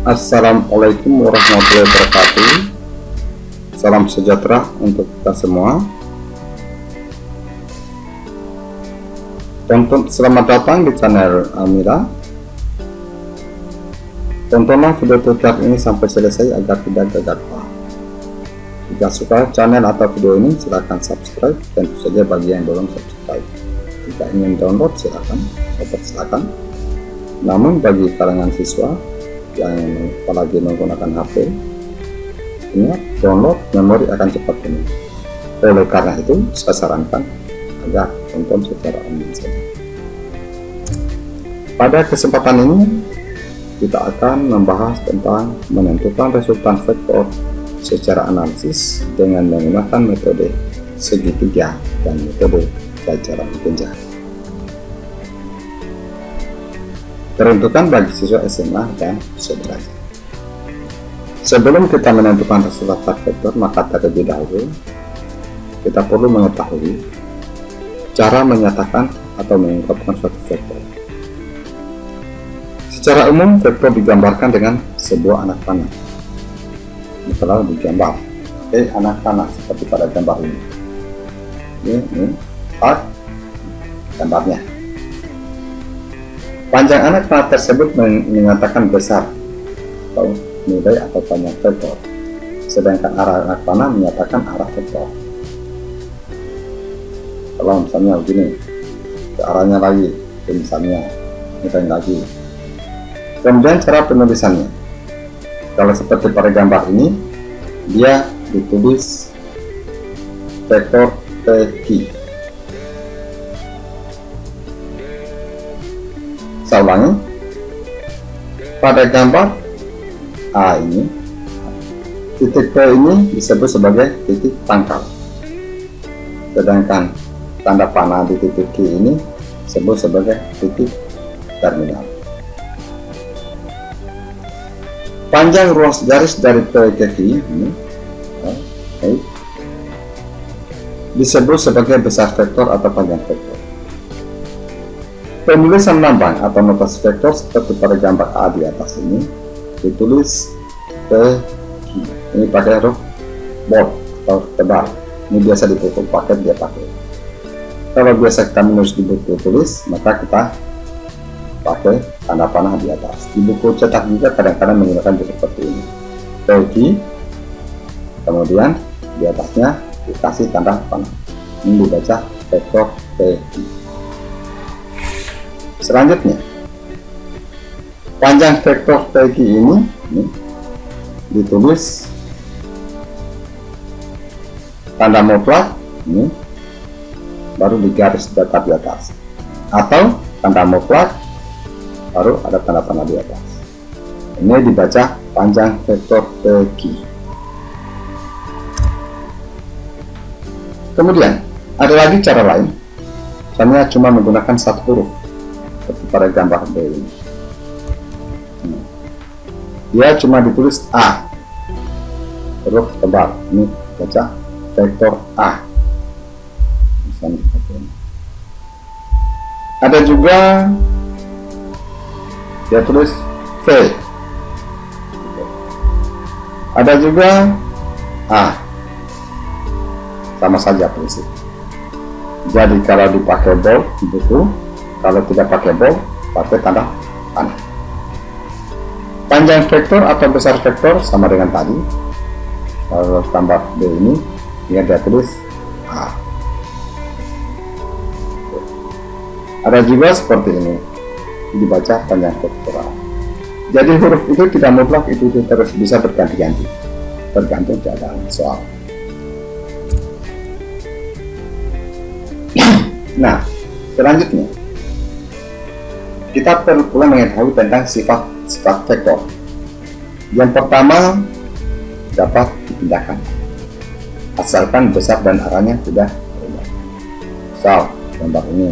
Assalamualaikum warahmatullahi wabarakatuh. Salam sejahtera untuk kita semua. Selamat datang di channel Almira. Tontonlah video tutorial ini sampai selesai agar tidak gagal paham. Jika suka channel atau video ini, silahkan subscribe. Tentu saja bagi yang belum subscribe, jika ingin download silahkan, namun bagi kalangan siswa yang apalagi menggunakan HP, ingat, download memori akan cepat penuh. Oleh karena itu, saya sarankan agar tonton secara online saja. Pada kesempatan ini, kita akan membahas tentang menentukan resultan vektor secara analisis dengan menggunakan metode segitiga dan metode pelajaran genjang. Teruntukan bagi siswa SMA dan sederajat. Sebelum kita menentukan resultan vektor, maka terlebih dahulu kita perlu mengetahui cara menyatakan atau mengungkapkan suatu vektor. Secara umum, vektor digambarkan dengan sebuah anak panah. Misalnya digambar, anak panah seperti pada gambar ini. Ini gambarnya. Panjang anak panah tersebut menyatakan besar atau nilai atau panjang vektor, sedangkan arah anak panah menyatakan arah vektor. Kalau misalnya begini, ke arahnya lagi, misalnya nilai lagi. Kemudian cara penulisannya, kalau seperti pada gambar ini, dia ditulis vektor PQ. Saya ulangi, pada gambar A ini, titik P ini disebut sebagai titik pangkal, sedangkan tanda panah di titik Q ini disebut sebagai titik terminal. Panjang ruas garis dari P ke Q ini disebut sebagai besar vektor atau panjang vektor. Penulisan lambang atau notasi vektor seperti pada gambar A di atas ini ditulis PQ. Ini pakai huruf bold atau tebal. Ini biasa di buku paket dia pakai. Kalau biasa kita menulis di buku tulis, maka kita pakai tanda panah di atas. Di buku cetak juga kadang-kadang menggunakan seperti ini, PQ, kemudian di atasnya dikasih tanda panah. Ini dibaca vektor PQ. Selanjutnya, panjang vektor PQ ini ditulis tanda mutlak ini, baru digaris datar di atas, atau tanda mutlak baru ada tanda panah di atas. Ini dibaca panjang vektor PQ. Kemudian ada lagi cara lain, misalnya cuma menggunakan satu huruf seperti pada gambar B ini. Dia cuma ditulis A, huruf tebal. Ini baca vektor A. Misalnya seperti ini. Ada juga dia tulis V. Ada juga A. Sama saja prinsip. Jadi kalau dipakai bold di buku, kalau tidak pakai bold, pakai tanda panah. Panjang vektor atau besar vektor sama dengan tadi. Kalau gambar B ini, dia tulis A. Ada juga seperti ini, dibaca panjang vektor A. Jadi huruf itu tidak mutlak, itu terus bisa berganti-ganti, tergantung keadaan soal. Nah, selanjutnya kita perlu pula mengetahui tentang sifat vektor. Yang pertama, dapat dipindahkan asalkan besar dan arahnya tidak berubah. Misal gambar ini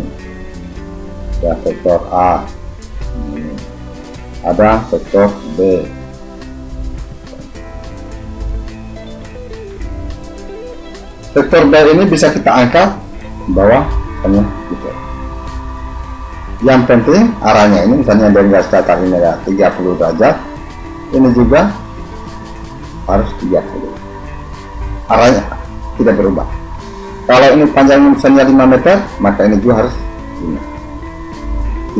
ada vektor A, ada vektor B, vektor B ini bisa kita angkat bawah hanya gitu. Yang penting arahnya ini, misalnya dari garis datar ini ya 30 derajat, ini juga harus 30. Arahnya tidak berubah. Kalau ini panjangnya misalnya 5 meter, maka ini juga harus 5.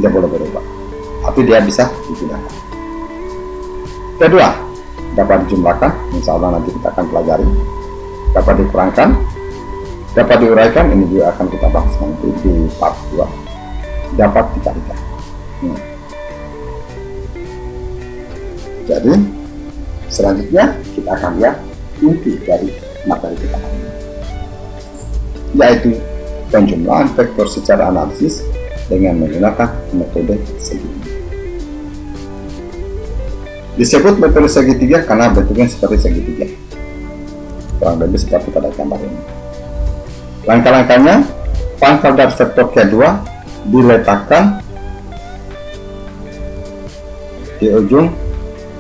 Tidak boleh berubah, tapi dia bisa digunakan. Kedua, dapat dijumlahkan, insya Allah nanti kita akan pelajari. Dapat dikurangkan, dapat diuraikan, ini juga akan kita bahas nanti di part 2. Dapat dikalikan. Jadi selanjutnya kita akan lihat inti dari materi kita hari ini, yaitu penjumlahan vektor secara analisis dengan menggunakan metode segitiga. Disebut metode segitiga karena bentuknya seperti segitiga, kurang lebih seperti pada gambar ini. Langkah-langkahnya, pangkal dari vektor kedua diletakkan di ujung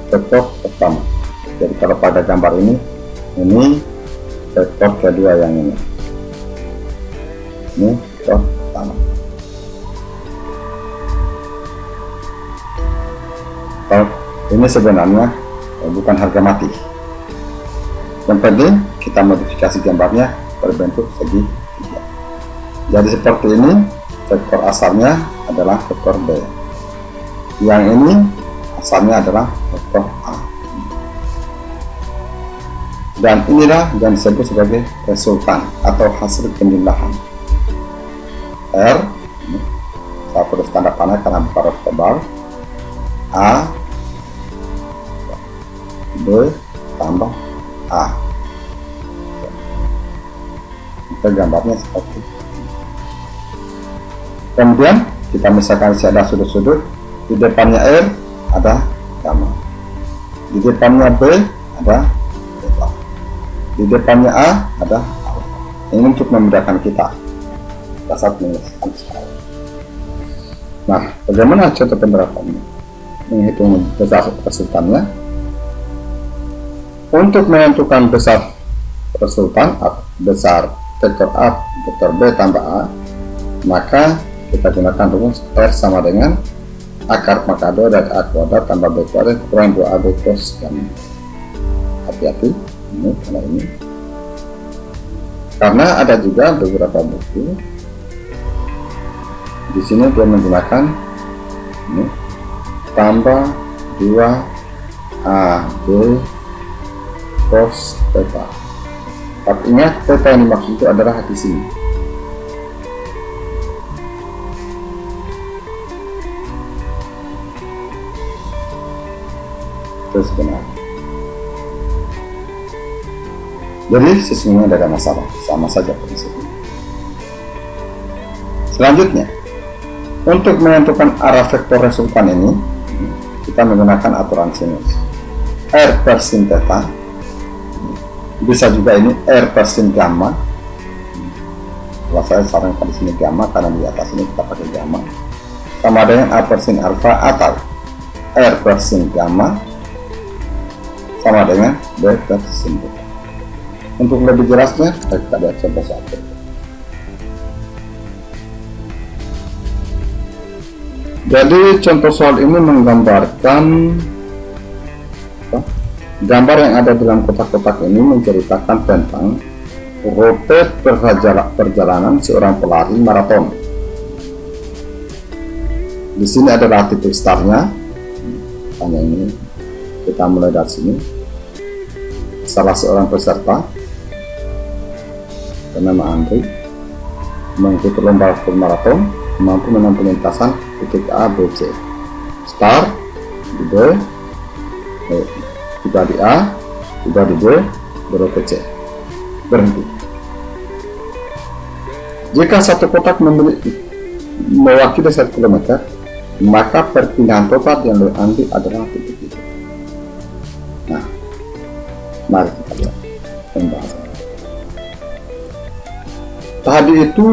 vektor pertama. Jadi kalau pada gambar ini vektor kedua yang ini vektor pertama. Kalau ini sebenarnya bukan harga mati. Yang penting kita modifikasi gambarnya berbentuk segitiga. Jadi seperti ini, vektor asalnya adalah vektor B. Yang ini asalnya adalah vektor A. Dan inilah yang disebut sebagai resultan atau hasil penjumlahan. R, saya tulis tanda panah karena bukan huruf tebal. A, B tambah A. Kita gambarnya seperti ini. Kemudian kita misalkan ada sudut-sudut, di depannya R ada gamma, di depannya B ada beta, di depannya A ada alfa. Ini untuk memudahkan kita saat menuliskan skala. Nah, bagaimana contoh penerapannya? Menghitung besar resultannya. Untuk menentukan besar resultan atau besar vektor A, vektor B tambah A, maka kita gunakan rumus R sama dengan akar pangkat 2 dari A kuadrat tambah B kuadrat kurang 2AB cos gamma. Hati-hati ini karena ini, karena ada juga beberapa buku di sini dia menggunakan ini tambah 2AB cos theta. Tapi ingat, theta yang dimaksud itu adalah di sini. Terus benar. Jadi sesungguhnya tidak ada masalah, sama saja prinsipnya. Selanjutnya, untuk menentukan arah vektor resultan ini, kita menggunakan aturan sinus. R per sin theta, bisa juga ini R per sin gamma. Kalau saya sarankan di sini gamma karena di atas ini kita pakai gamma, sama dengan A per sin alfa atau R per sin gamma sama dengan B per sin beta. Untuk lebih jelasnya kita lihat contoh satu. Jadi contoh soal ini menggambarkan gambar yang ada dalam kotak-kotak ini menceritakan tentang rute perjalanan seorang pelari maraton. Di sini adalah titik startnya. Hanya ini kita mulai dari sini. Salah seorang peserta bernama Andri mengikuti lomba full maraton, mampu menempuh lintasan titik A, B, C. Start di B, tiba di A, tiba di B, baru ke C, berhenti. Jika satu kotak mewakili 1 km, maka perpindahan total yang diambil adalah titik itu. Nah, mari kita lihat pembahasan. Tadi itu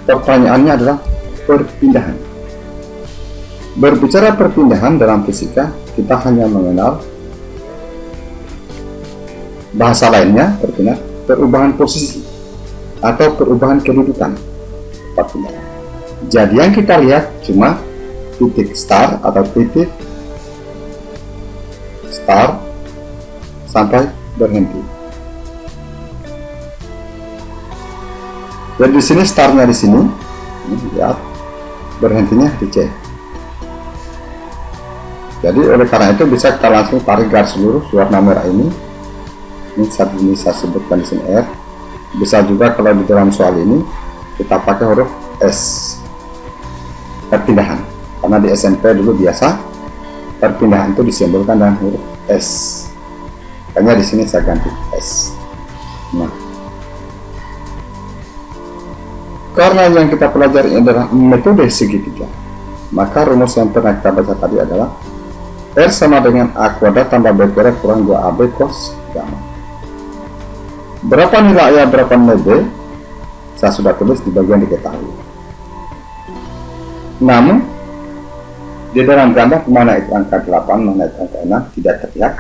pertanyaannya adalah perpindahan. Berbicara perpindahan dalam fisika, kita hanya mengenal bahasa lainnya, perubahan posisi atau perubahan kedudukan perpindahan. Jadi yang kita lihat cuma titik start atau titik start sampai berhenti. Jadi di sini startnya di sini, lihat, berhentinya di C. Jadi oleh karena itu bisa kita langsung tarik garis lurus warna merah ini. Ini saat ini saya sebutkan di sini R. Bisa juga kalau di dalam soal ini kita pakai huruf S, perpindahan. Karena di SMP dulu biasa perpindahan itu disimbolkan dengan huruf S. Makanya di sini saya ganti S. Nah, karena yang kita pelajari adalah metode segitiga, maka rumus yang pernah kita baca tadi adalah R sama dengan A kuadrat tambah B kuadrat kurang 2AB cos gamma. Berapa nilai A, berapa nilai B, saya sudah tulis di bagian diketahui. Namun di dalam gambar mana itu angka 8, mana itu angka 6 tidak terlihat.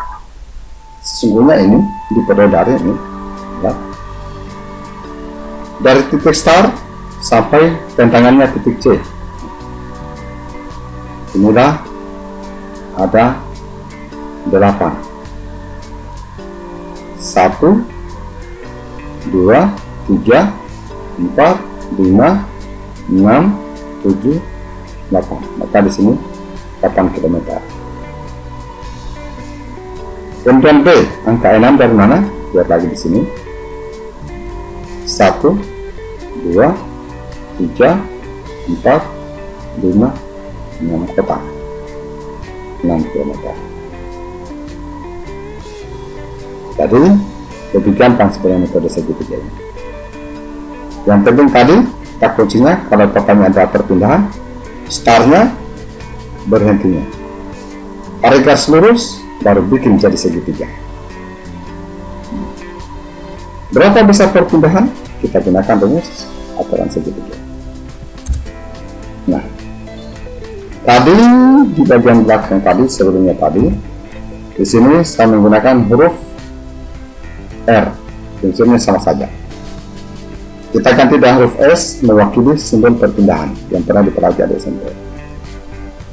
Sesungguhnya ini diperoleh dari ini, ya. Dari titik start sampai tentangannya titik C. Inilah ada 8. 1, 2, 3, 4, 5, 6, 7, 8. Maka di sini 8 km. Kemudian B, angka 6 dari mana? Lihat lagi di sini. 1, 2, 3, 4, 5, 6 kotak. 6 km. Jadi lebih gampang sebenarnya metode segitiga ini. Yang penting tadi tak kuncinya kalau totalnya ada perpindahan, startnya, berhentinya. Tarik garis lurus baru bikin jadi segitiga. Berapa besar perpindahan? Kita gunakan rumus aturan segitiga. Nah, tadi di bagian belakang tadi sebelumnya tadi, di sini saya menggunakan huruf R, unsurnya sama saja. Kita ganti dengan huruf S mewakili simbol perpindahan yang pernah dipelajari SMP.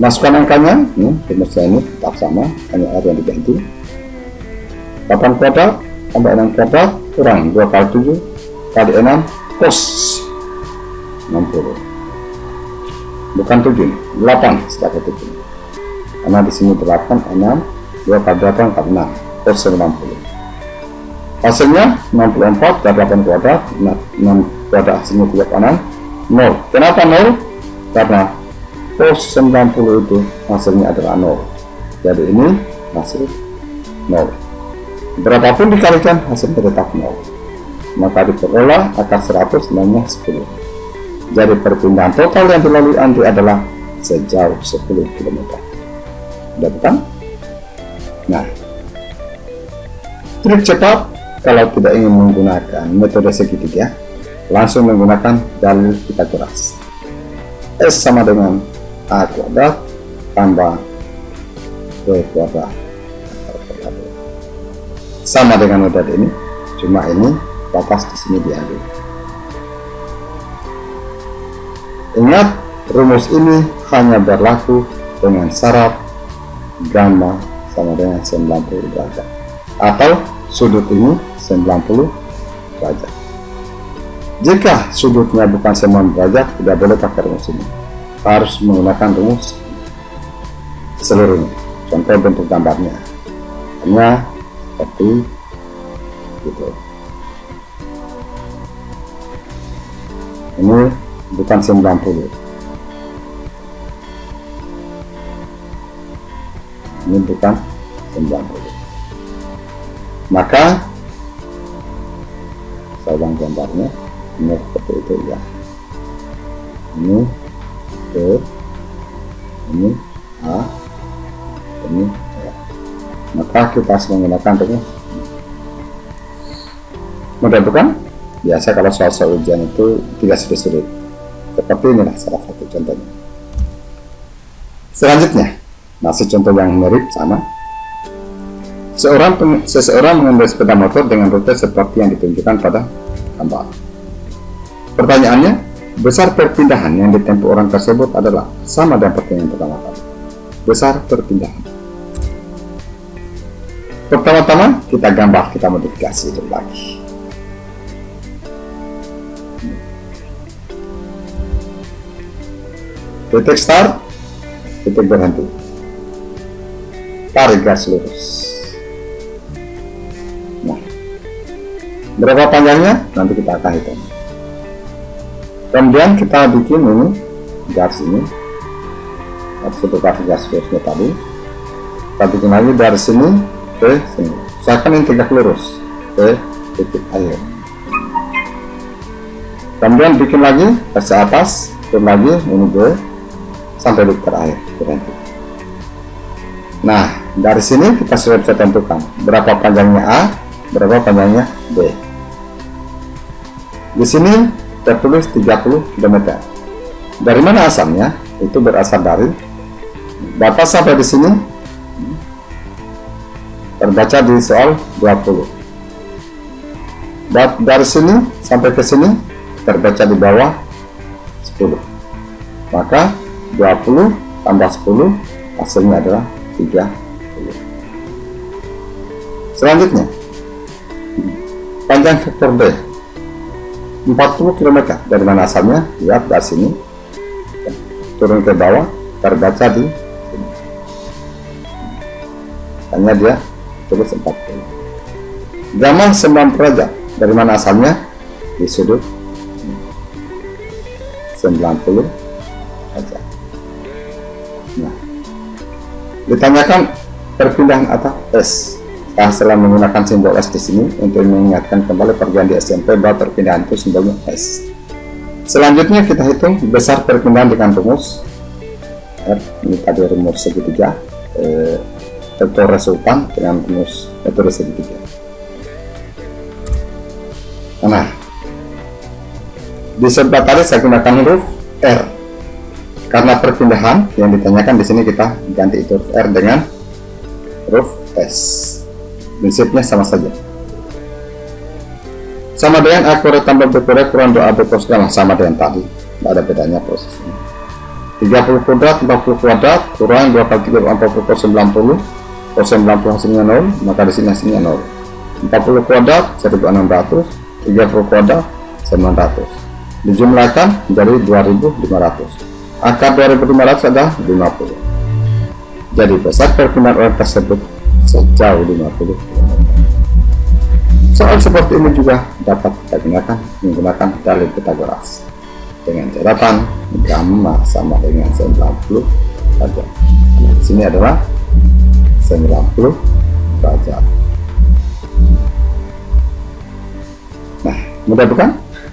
Masukkan angkanya, rumusnya ini tetap sama, hanya R yang diganti. 8 kuadrat tambah 6 kuadrat kurang 2 kali 7 kali 6 cos 60. Bukan 7, 8 setelah 7. Karena di sini 8, 6, 2 kali 8 kali 6 cos 90. Hasilnya 64 dari 8 kuadrat, 6 kuadrat hasilnya 3 kanan, 0. Kenapa 0? Karena cos 90 itu hasilnya adalah 0. Jadi ini hasil 0. Berapapun dikalikan hasilnya tetap 0. Maka diperoleh akar 100 nilainya 10. Jadi perpindahan total yang dilalui Andri adalah sejauh 10 km. Sudah bukan? Nah, trik cepat kalau tidak ingin menggunakan metode segitiga, langsung menggunakan dalil Pythagoras. S sama dengan A kuadrat tambah B kuadrat sama dengan metode ini, cuma ini batas di sini diambil. Ingat, rumus ini hanya berlaku dengan syarat gamma sama dengan 90 derajat atau sudut ini 90 derajat. Jika sudutnya bukan 90 derajat, tidak boleh pakai rumus ini. Harus menggunakan rumus seluruhnya. Contoh bentuk gambarnya hanya seperti itu. Ini bukan 90. Ini bukan 90. Maka saya ulang gambarnya, ini seperti itu ya. Ini B, ini A, ini E. Maka kita harus menggunakan rumus. Mudah bukan? Biasa kalau soal-soal ujian itu tidak sulit-sulit. Seperti inilah salah satu contohnya. Selanjutnya, masih contoh yang mirip sama. Seseorang mengendarai sepeda motor dengan rute seperti yang ditunjukkan pada gambar. Pertanyaannya, Besar perpindahan yang ditempuh orang tersebut adalah sama dengan pertanyaan pertama tadi. Besar perpindahan. Pertama-tama kita gambar, kita modifikasi itu lagi. Titik start, titik berhenti. Tarik garis lurus. Nah, berapa panjangnya? Nanti kita akan hitung. Kemudian kita bikin ini garis ini, seperti garis lurusnya tadi. Kita bikin lagi dari sini ke sini. Usahakan ini tegak lurus ke titik akhir. Kemudian bikin lagi garis atas, turun lagi ini ke sampai di terakhir berhenti. Nah, dari sini kita sudah bisa tentukan berapa panjangnya A, berapa panjangnya B. Di sini tertulis 30 km. Dari mana asalnya? Itu berasal dari batas sampai di sini terbaca di soal 20. Dari sini sampai ke sini terbaca di bawah 10. Maka 20 tambah 10 hasilnya adalah 30. Selanjutnya panjang vektor B 40 km. Dari mana asalnya? Lihat dari sini turun ke bawah terbaca di sini. Hanya dia tulis 40. Gamma 90 derajat. Dari mana asalnya? Di sudut 90 derajat. Nah, ditanyakan perpindahan atau S. Setelah menggunakan simbol S di sini untuk mengingatkan kembali perjalanan di SMP bahwa perpindahan itu simbolnya S. Selanjutnya kita hitung besar perpindahan dengan rumus R. Ini tadi rumus segitiga, vektor resultan dengan rumus metode segitiga. Nah, di sebelah tadi saya gunakan huruf R. Karena perpindahan yang ditanyakan di sini kita ganti itu huruf R dengan huruf S. Prinsipnya sama saja. Sama dengan A kuadrat tambah B kuadrat kurang 2AB cos gamma, sama dengan tadi. Tidak ada bedanya prosesnya. 30 kuadrat 40 kuadrat kurang 2 kali 3 40 cos 90. Cos 90 hasilnya 0, maka di sini hasilnya 0. 40 kuadrat 1600, 30 kuadrat 900. Dijumlahkan menjadi 2500. Akar 2500 adalah 50. Jadi besar perpindahan orang tersebut sejauh 50 km. Soal seperti ini juga dapat kita gunakan menggunakan dalil Pythagoras dengan catatan gamma sama dengan 90 derajat. Nah, di sini adalah 90 derajat. Nah, mudah bukan?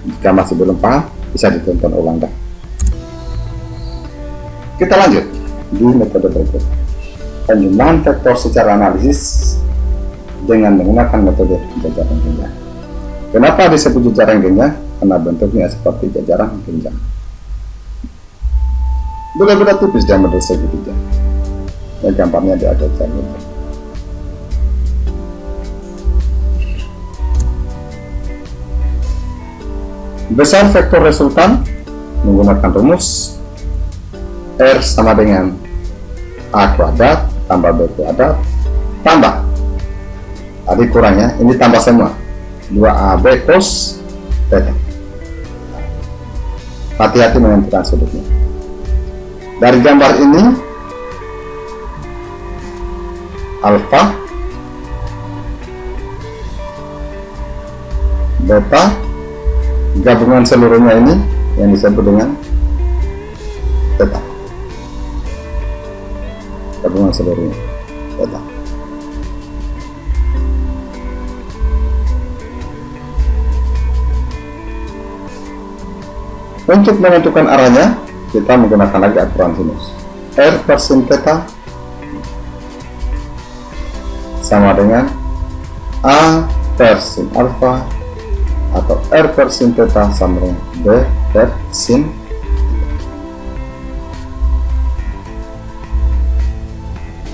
Jika masih belum paham, bisa ditonton ulang dah. Kita lanjut di metode berikut, penjumlahan vektor secara analisis dengan menggunakan metode jajaran genjang. Kenapa disebut jajaran genjang? Karena bentuknya seperti jajaran genjang. Benar-benar tipis dan model segitiga. Yang gambarnya di atas jajaran. Besar vektor resultan menggunakan rumus R sama dengan A kuadrat tambah B kuadrat tambah tadi kurangnya, ini tambah semua 2AB cos theta. Hati-hati menentukan sudutnya. Dari gambar ini alfa beta gabungan seluruhnya ini yang disebut dengan theta. Gabungan seluruhnya theta. Untuk menentukan arahnya kita menggunakan lagi aturan sinus. R per sin theta sama dengan A per sin alfa atau R per sin theta sama dengan B per sin.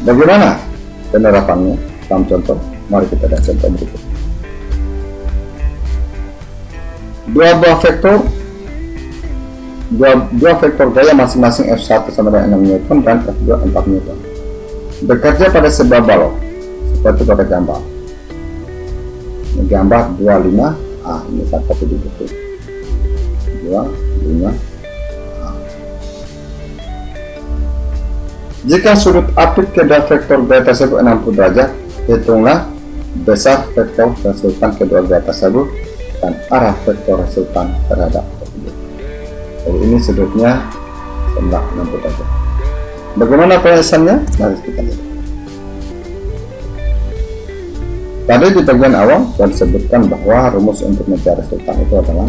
Bagaimana penerapannya dalam contoh? Mari kita lihat contoh berikut. Dua buah vektor dua vektor gaya masing-masing F1 sama dengan 6 Newton dan F2 4 Newton bekerja pada sebuah balok seperti pada gambar. Ini gambar 25A, ini saya copy di buku 25A. Jika sudut apit kedua vektor gaya tersebut 60 derajat, hitunglah besar vektor resultan kedua gaya tersebut dan arah vektor resultan terhadap tersebut. Jadi ini sudutnya sebelah 60 derajat. Bagaimana penjelasannya? Mari kita lihat. Tadi di bagian awal sudah disebutkan bahwa rumus untuk mencari resultan itu adalah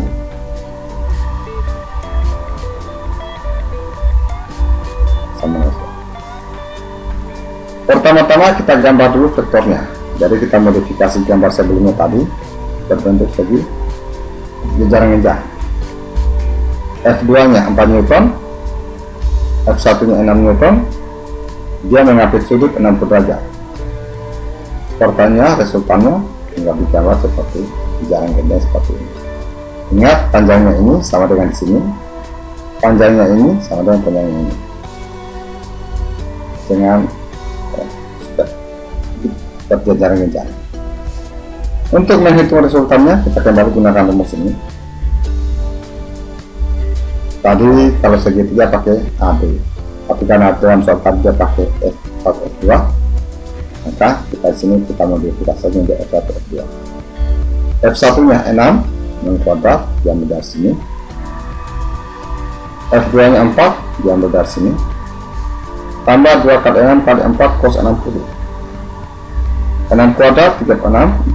sama. Pertama-tama kita gambar dulu vektornya. Jadi kita modifikasi gambar sebelumnya tadi berbentuk segi ngejar-ngejar. F2 nya 4 Newton, F1 nya 6 Newton, dia mengapit sudut 60 derajat. Pertanyaan resultannya tinggal digambar seperti ngejar-ngejar seperti ini. Ingat panjangnya ini sama dengan sini, panjangnya ini sama dengan panjangnya ini. Dengan berjajar-jajar. Untuk menghitung resultannya kita kembali gunakan rumus ini. Tadi kalau segitiga pakai AB, tapi karena dalam soal tadi dia pakai F1 F2, maka kita di sini kita modifikasi menjadi F1 F2. F1 nya 6 kuadrat diambil dari sini, F2 nya 4 diambil dari sini, tambah 2 kali 6 kali 4 cos 60. 6 kuadrat 36,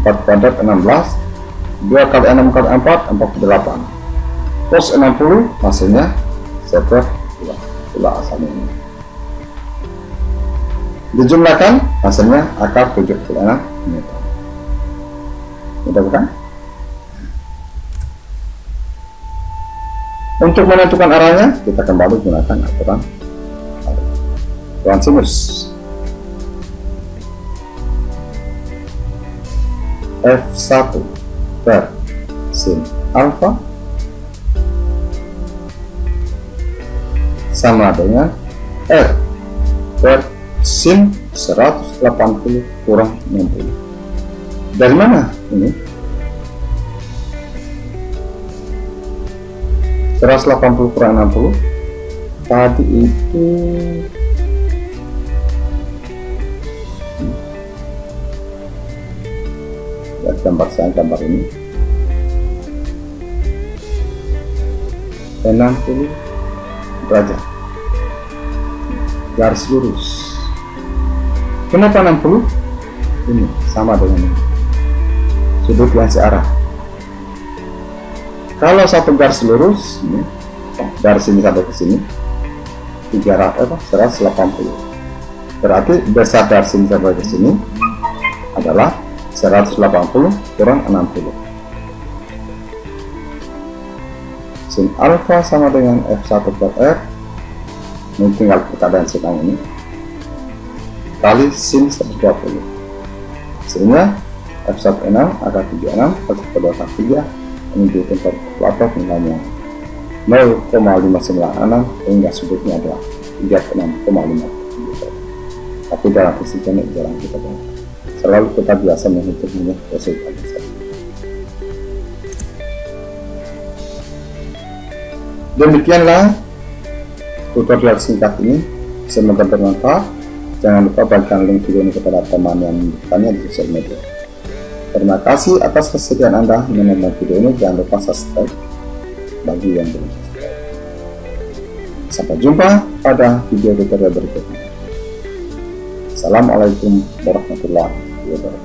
4 kuadrat 16, 2 kali 6 kali 4 48. Cos 60 hasilnya seper 2 asalnya ini. Dijumlahkan hasilnya akar 76 Newton. Mudah bukan? Untuk menentukan arahnya kita kembali gunakan aturan sinus. F1 per sin alfa sama dengan R per sin 180 kurang 60. Dari mana ini? 180 kurang 60 tadi itu gambar ini 60 derajat garis lurus. Kenapa 60? Ini sama dengan ini, sudut yang searah. Kalau satu garis lurus ini, dari sini sampai ke sini 180, berarti besar dari sini sampai ke sini adalah 180 kurang 60. Sin alfa sama dengan F1 per R, ini tinggal keadaan sedang ini, kali sin 120. Hasilnya F1 6 akar 36 per 1/3, ini dihitung per kalkulator nilainya 0,596 hingga sudutnya adalah 36,5. Tapi dalam fisikanya jarang kita gunakan. Selalu kita biasa menghitungnya resultan. Demikianlah tutorial singkat ini, semoga bermanfaat. Jangan lupa bagikan link video ini kepada teman yang membutuhkannya di sosial media. Terima kasih atas kesediaan Anda menonton video ini. Jangan lupa subscribe bagi yang belum subscribe. Sampai jumpa pada video tutorial berikutnya. Assalamualaikum warahmatullahi wabarakatuh.